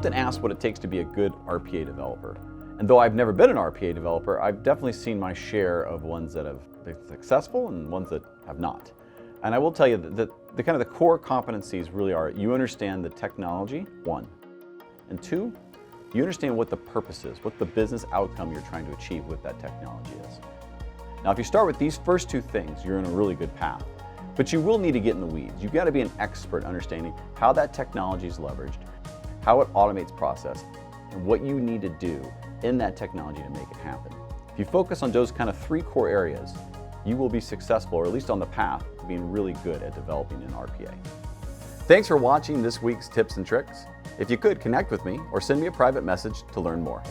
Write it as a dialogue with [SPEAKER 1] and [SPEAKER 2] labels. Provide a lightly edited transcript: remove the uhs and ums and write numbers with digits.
[SPEAKER 1] often asked what it takes to be a good RPA developer. And though I've never been an RPA developer, I've definitely seen my share of ones that have been successful and ones that have not. And I will tell you that the kind of the core competencies really are, you understand the technology, one. And two, you understand what the purpose is, what the business outcome you're trying to achieve with that technology is. Now, if you start with these first two things, you're in a really good path. But you will need to get in the weeds. You've got to be an expert understanding how that technology is leveraged, how it automates process, and what you need to do in that technology to make it happen. If you focus on those kind of three core areas, you will be successful, or at least on the path to being really good at developing an RPA. Thanks for watching this week's Tips and Tricks. If you could, connect with me or send me a private message to learn more.